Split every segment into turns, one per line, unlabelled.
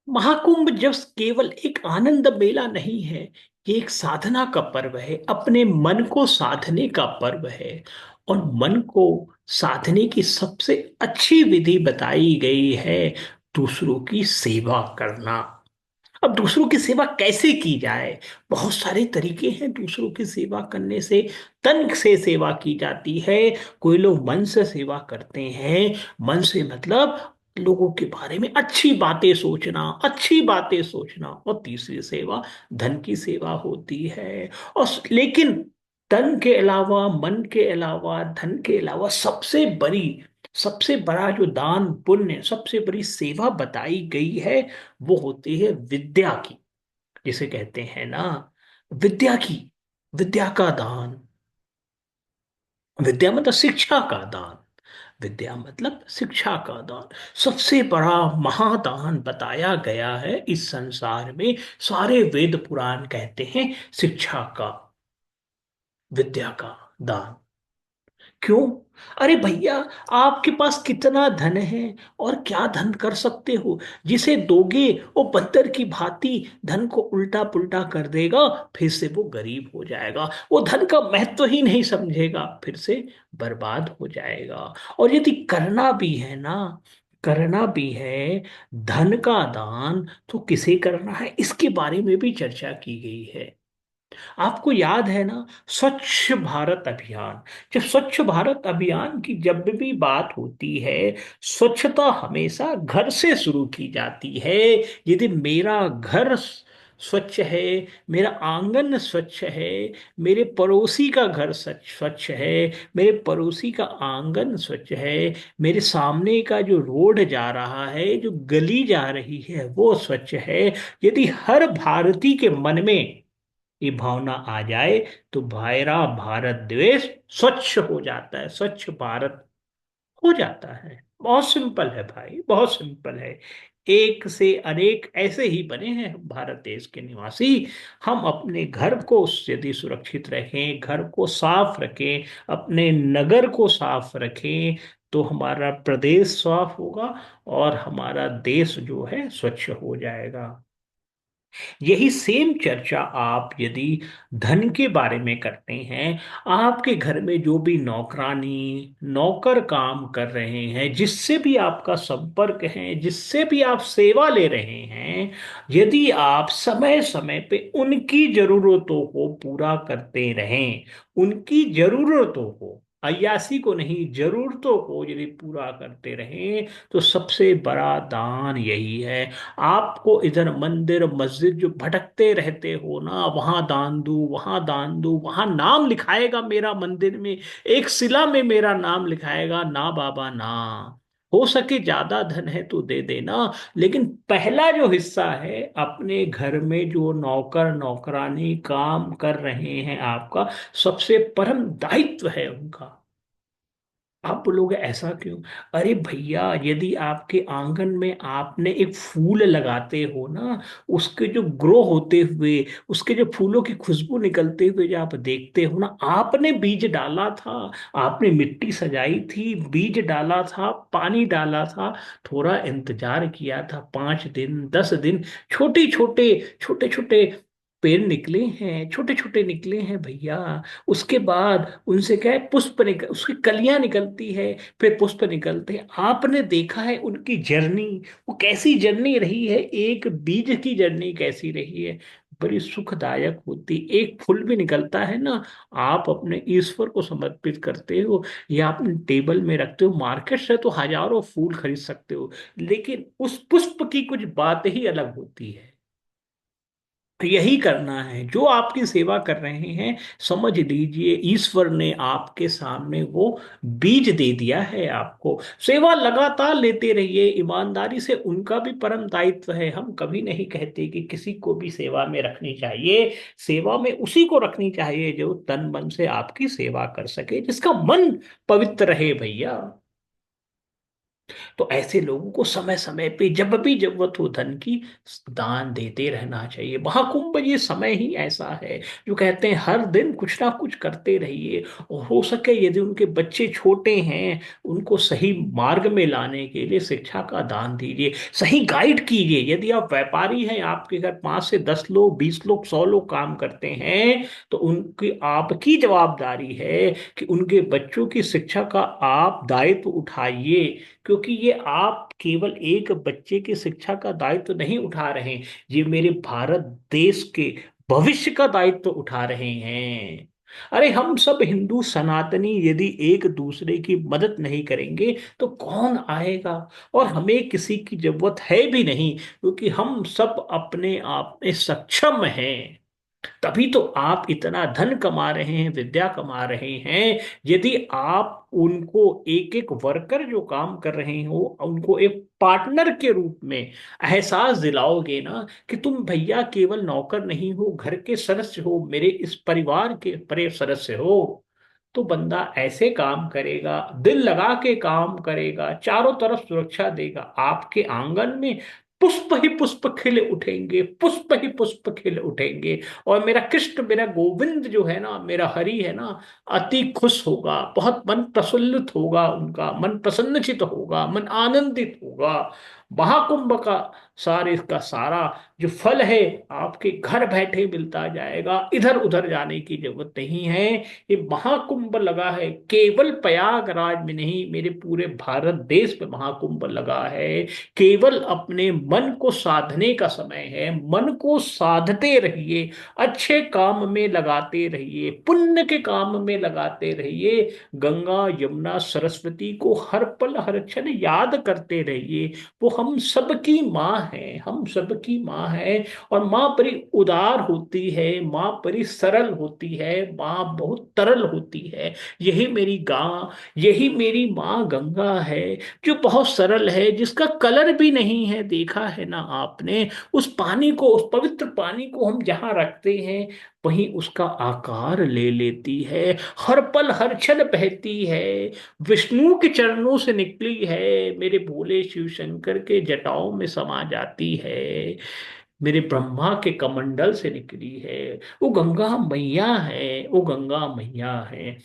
महाकुंभ जब केवल एक आनंद मेला नहीं है, ये एक साधना का पर्व है, अपने मन को साधने का पर्व है। और मन को साधने की सबसे अच्छी विधि बताई गई है दूसरों की सेवा करना। अब दूसरों की सेवा कैसे की जाए? बहुत सारे तरीके हैं दूसरों की सेवा करने से। तन से सेवा की जाती है, कोई लोग मन से सेवा करते हैं। मन से मतलब लोगों के बारे में अच्छी बातें सोचना, अच्छी बातें सोचना। और तीसरी सेवा धन की सेवा होती है। और लेकिन तन के अलावा, मन के अलावा, धन के अलावा सबसे बड़ा जो दान पुण्य, सबसे बड़ी सेवा बताई गई है, वो होती है विद्या की। जिसे कहते हैं ना, विद्या की, विद्या का दान। विद्या मतलब शिक्षा का दान। विद्या मतलब शिक्षा का दान। सबसे बड़ा महादान बताया गया है इस संसार में। सारे वेद पुराण कहते हैं शिक्षा का, विद्या का दान। क्यों? अरे भैया, आपके पास कितना धन है और क्या धन कर सकते हो? जिसे दोगे वो बंदर की भांति धन को उल्टा पुल्टा कर देगा, फिर से वो गरीब हो जाएगा, वो धन का महत्व ही नहीं समझेगा, फिर से बर्बाद हो जाएगा। और यदि करना भी है ना, करना भी है धन का दान, तो किसे करना है इसके बारे में भी चर्चा की गई है। आपको याद है ना, स्वच्छ भारत अभियान। जब स्वच्छ भारत अभियान की जब भी बात होती है, स्वच्छता हमेशा घर से शुरू की जाती है। यदि मेरा घर स्वच्छ है, मेरा आंगन स्वच्छ है, मेरे पड़ोसी का घर स्वच्छ स्वच्छ है, मेरे पड़ोसी का आंगन स्वच्छ है, मेरे सामने का जो रोड जा रहा है, जो गली जा रही है, वो स्वच्छ है। यदि हर भारतीय के मन में ये भावना आ जाए, तो भायरा भारत देश स्वच्छ हो जाता है, स्वच्छ भारत हो जाता है। बहुत सिंपल है भाई, बहुत सिंपल है। एक से अनेक ऐसे ही बने हैं भारत देश के निवासी। हम अपने घर को यदि सुरक्षित रखें, घर को साफ रखें, अपने नगर को साफ रखें, तो हमारा प्रदेश साफ होगा और हमारा देश जो है स्वच्छ हो जाएगा। यही सेम चर्चा आप यदि धन के बारे में करते हैं, आपके घर में जो भी नौकरानी नौकर काम कर रहे हैं, जिससे भी आपका संपर्क है, जिससे भी आप सेवा ले रहे हैं, यदि आप समय समय पे उनकी जरूरतों को पूरा करते रहें, उनकी जरूरतों को, अय्यासी को नहीं, जरूरतों को यदि पूरा करते रहें, तो सबसे बड़ा दान यही है। आपको इधर मंदिर मस्जिद जो भटकते रहते हो ना, वहां दान दू, वहां दान दू, वहां नाम लिखाएगा मेरा मंदिर में, एक शिला में मेरा नाम लिखाएगा, ना बाबा ना। हो सके ज्यादा धन है तो दे देना, लेकिन पहला जो हिस्सा है, अपने घर में जो नौकर नौकरानी काम कर रहे हैं, आपका सबसे परम दायित्व है उनका। आप बोलोगे ऐसा क्यों? अरे भैया, यदि आपके आंगन में आपने एक फूल लगाते हो ना, उसके जो ग्रो होते हुए, उसके जो फूलों की खुशबू निकलते हुए जो आप देखते हो ना, आपने बीज डाला था, आपने मिट्टी सजाई थी, बीज डाला था, पानी डाला था, थोड़ा इंतजार किया था, 5 दिन 10 दिन, छोटे छोटे छोटे छोटे पेड़ निकले हैं, छोटे छोटे निकले हैं भैया। उसके बाद उनसे क्या है, पुष्प निकल, उसकी कलियां निकलती है, फिर पुष्प निकलते हैं। आपने देखा है उनकी जर्नी, वो कैसी जर्नी रही है, एक बीज की जर्नी कैसी रही है, बड़ी सुखदायक होती। एक फूल भी निकलता है ना, आप अपने ईश्वर को समर्पित करते हो या अपने टेबल में रखते हो, मार्केट से तो हजारों फूल खरीद सकते हो, लेकिन उस पुष्प की कुछ बात ही अलग होती है। तो यही करना है जो आपकी सेवा कर रहे हैं, समझ लीजिए ईश्वर ने आपके सामने वो बीज दे दिया है आपको। सेवा लगातार लेते रहिए ईमानदारी से, उनका भी परम दायित्व है। हम कभी नहीं कहते कि किसी को भी सेवा में रखनी चाहिए। सेवा में उसी को रखनी चाहिए जो तन मन से आपकी सेवा कर सके, जिसका मन पवित्र रहे भैया। तो ऐसे लोगों को समय समय पे जब भी जरूरत हो धन की, दान देते रहना चाहिए। महाकुंभ ये समय ही ऐसा है जो कहते हैं हर दिन कुछ ना कुछ करते रहिए। और हो सके यदि उनके बच्चे छोटे हैं, उनको सही मार्ग में लाने के लिए शिक्षा का दान दीजिए, सही गाइड कीजिए। यदि आप व्यापारी हैं, आपके घर 5 से 10 लोग, 20 लोग, 100 लोग काम करते हैं, तो उनकी आपकी जवाबदारी है कि उनके बच्चों की शिक्षा का आप दायित्व उठाइए। क्योंकि ये आप केवल एक बच्चे की शिक्षा का दायित्व नहीं उठा रहे हैं, ये मेरे भारत देश के भविष्य का दायित्व उठा रहे हैं। अरे हम सब हिंदू सनातनी यदि एक दूसरे की मदद नहीं करेंगे तो कौन आएगा। और हमें किसी की जरूरत है भी नहीं, क्योंकि हम सब अपने आप में सक्षम हैं। तभी तो आप इतना धन कमा रहे हैं, विद्या कमा रहे हैं। यदि आप उनको एक एक वर्कर जो काम कर रहे हो उनको एक पार्टनर के रूप में एहसास दिलाओगे ना कि तुम भैया केवल नौकर नहीं हो, घर के सदस्य हो, मेरे इस परिवार के परे सदस्य हो, तो बंदा ऐसे काम करेगा, दिल लगा के काम करेगा, चारों तरफ सुरक्षा देगा। आपके आंगन में पुष्प ही पुष्प खिल उठेंगे, पुष्प ही पुष्प खिल उठेंगे। और मेरा कृष्ण, मेरा गोविंद जो है ना, मेरा हरि है ना, अति खुश होगा, बहुत मन प्रफुल्लित होगा, उनका मन प्रसन्नचित होगा, मन आनंदित होगा। महाकुंभ का सारे का सारा जो फल है आपके घर बैठे मिलता जाएगा, इधर उधर जाने की जरूरत नहीं है। ये महाकुंभ लगा है केवल प्रयागराज में नहीं, मेरे पूरे भारत देश में महाकुंभ लगा है। केवल अपने मन को साधने का समय है, मन को साधते रहिए, अच्छे काम में लगाते रहिए, पुण्य के काम में लगाते रहिए। गंगा यमुना सरस्वती को हर पल हर क्षण याद करते रहिए। वो हम सबकी माँ है, हम सबकी माँ है। और माँ बड़ी उदार होती है, माँ बड़ी सरल होती है, माँ बहुत तरल होती है। यही मेरी गाँ, यही मेरी माँ गंगा है, जो बहुत सरल है, जिसका कलर भी नहीं है, देखा है ना आपने। उस पानी को, उस पवित्र पानी को हम जहाँ रखते हैं वहीं उसका आकार ले लेती है, हर पल हर क्षण बहती है। विष्णु के चरणों से निकली है, मेरे भोले शिव शंकर के जटाओं में समा जाती है, मेरे ब्रह्मा के कमंडल से निकली है। वो गंगा मैया है, वो गंगा मैया है,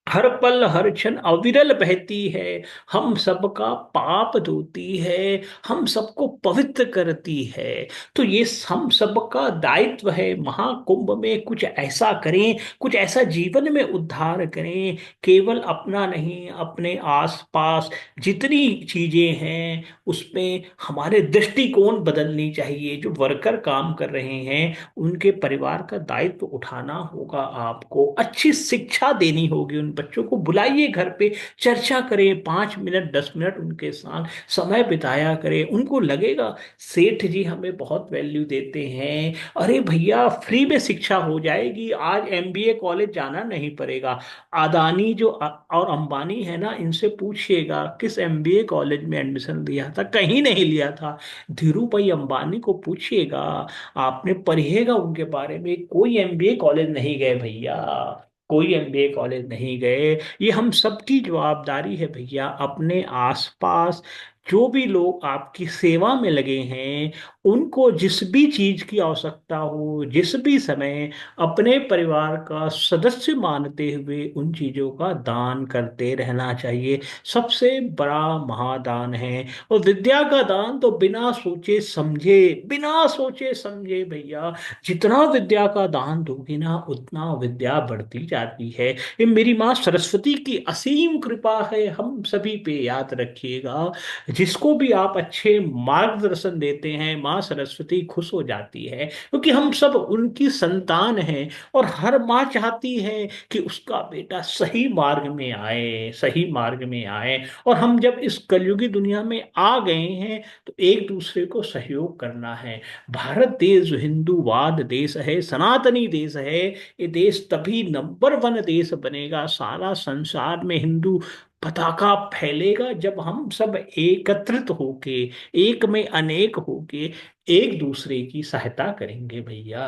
हर पल हर क्षण अविरल बहती है, हम सबका पाप धोती है, हम सबको पवित्र करती है। तो ये हम सबका दायित्व है, महाकुंभ में कुछ ऐसा करें, कुछ ऐसा जीवन में उद्धार करें। केवल अपना नहीं, अपने आसपास जितनी चीजें हैं उसमें हमारे दृष्टिकोण बदलनी चाहिए। जो वर्कर काम कर रहे हैं उनके परिवार का दायित्व उठाना होगा, आपको अच्छी शिक्षा देनी होगी। उन बच्चों को बुलाइए घर पे, चर्चा करें, 5 मिनट 10 मिनट उनके साथ समय बिताया करें। उनको लगेगा सेठ जी हमें बहुत वैल्यू देते हैं, अरे भैया फ्री में शिक्षा हो जाएगी, आज एमबीए कॉलेज जाना नहीं पड़ेगा। अदानी जो और अंबानी है ना, इनसे पूछिएगा किस एमबीए कॉलेज में एडमिशन लिया था, कहीं नहीं लिया था। धीरू भाई अंबानी को पूछिएगा, आपने पढ़िएगा उनके बारे में, कोई एमबीए कॉलेज नहीं गए भैया, कोई एमबीए कॉलेज नहीं गए। ये हम सबकी जवाबदारी है भैया, अपने आसपास जो भी लोग आपकी सेवा में लगे हैं उनको जिस भी चीज की आवश्यकता हो, जिस भी समय, अपने परिवार का सदस्य मानते हुए उन चीजों का दान करते रहना चाहिए। सबसे बड़ा महादान है। और विद्या का दान तो बिना सोचे समझे, बिना सोचे समझे भैया, जितना विद्या का दान दोगे ना उतना विद्या बढ़ती जाती है। ये मेरी माँ सरस्वती की असीम कृपा है, हम सभी पे याद रखिएगा। जिसको भी आप अच्छे मार्गदर्शन देते हैं माँ सरस्वती खुश हो जाती है, क्योंकि हम सब उनकी संतान हैं। और हर माँ चाहती है कि उसका बेटा सही मार्ग में आए, सही मार्ग में आए। और हम जब इस कलयुगी दुनिया में आ गए हैं तो एक दूसरे को सहयोग करना है। भारत देश जो हिंदूवाद देश है, सनातनी देश है, ये देश तभी नंबर 1 देश बनेगा, सारा संसार में हिंदू पताका फैलेगा जब हम सब एकत्रित होके, एक में अनेक होके एक दूसरे की सहायता करेंगे भैया।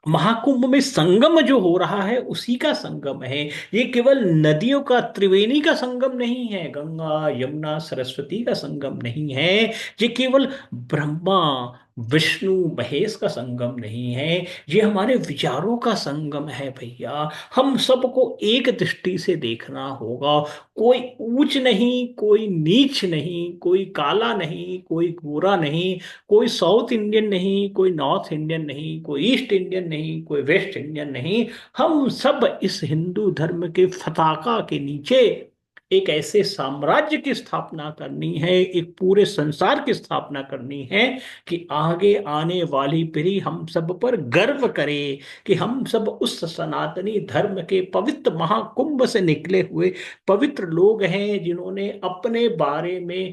महाकुंभ में संगम जो हो रहा है उसी का संगम है। ये केवल नदियों का, त्रिवेणी का संगम नहीं है, गंगा यमुना सरस्वती का संगम नहीं है। ये केवल ब्रह्मा विष्णु महेश का संगम नहीं है। ये हमारे विचारों का संगम है भैया। हम सबको एक दृष्टि से देखना होगा। कोई ऊंच नहीं, कोई नीच नहीं, कोई काला नहीं, कोई गोरा नहीं, कोई साउथ इंडियन नहीं, कोई नॉर्थ इंडियन नहीं, कोई ईस्ट इंडियन नहीं, कोई वेस्ट इंडियन नहीं। हम सब इस हिंदू धर्म के पताका के नीचे एक ऐसे साम्राज्य की स्थापना करनी है, एक पूरे संसार की स्थापना करनी है कि आगे आने वाली पीढ़ी हम सब पर गर्व करे कि हम सब उस सनातनी धर्म के पवित्र महाकुंभ से निकले हुए पवित्र लोग हैं, जिन्होंने अपने बारे में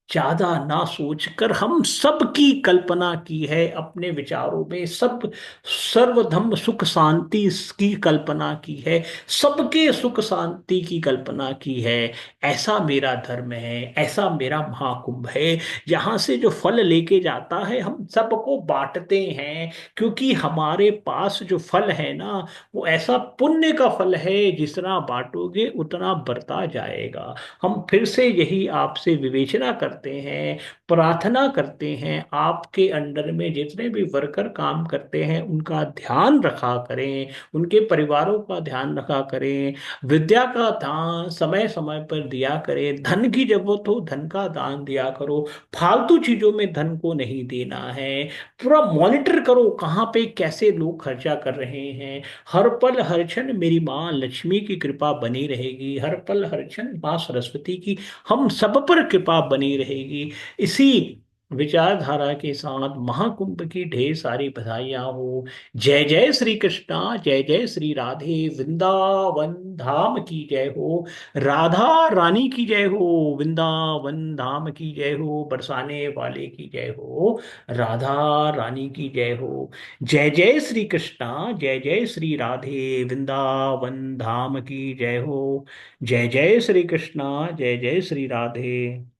ज्यादा ना सोचकर हम सब की कल्पना की है, अपने विचारों में सब सर्वधर्म सुख शांति की कल्पना की है, सबके सुख शांति की कल्पना की है। ऐसा मेरा धर्म है, ऐसा मेरा महाकुंभ है। यहाँ से जो फल लेके जाता है हम सबको बांटते हैं, क्योंकि हमारे पास जो फल है ना, वो ऐसा पुण्य का फल है, जितना बांटोगे उतना बढ़ता जाएगा। हम फिर से यही आपसे विवेचना करते हैं, प्रार्थना करते हैं, आपके अंडर में जितने भी वर्कर काम करते हैं उनका ध्यान रखा करें, उनके परिवारों का ध्यान रखा करें, विद्या का दान समय समय पर दिया करें, धन की जरूरत हो धन का दान दिया करो, फालतू चीजों में धन को नहीं देना है। पूरा मॉनिटर करो कहाँ पे कैसे लोग खर्चा कर रहे हैं। हर पल हर क्षण मेरी माँ लक्ष्मी की कृपा बनी रहेगी, हर पल हर क्षण माँ सरस्वती की हम सब पर कृपा बनी रहेगी। इसी विचारधारा के साथ महाकुंभ की ढेर सारी बधाइयां हो। जय जय श्री कृष्णा, जय जय श्री राधे, वृंदावन धाम की जय हो, राधा रानी की जय हो, वृंदावन धाम की जय हो, बरसाने वाले की जय हो, राधा रानी की जय हो। जय जय श्री कृष्णा, जय जय श्री राधे, वृंदावन धाम की जय हो। जय जय श्री कृष्णा, जय जय श्री राधे।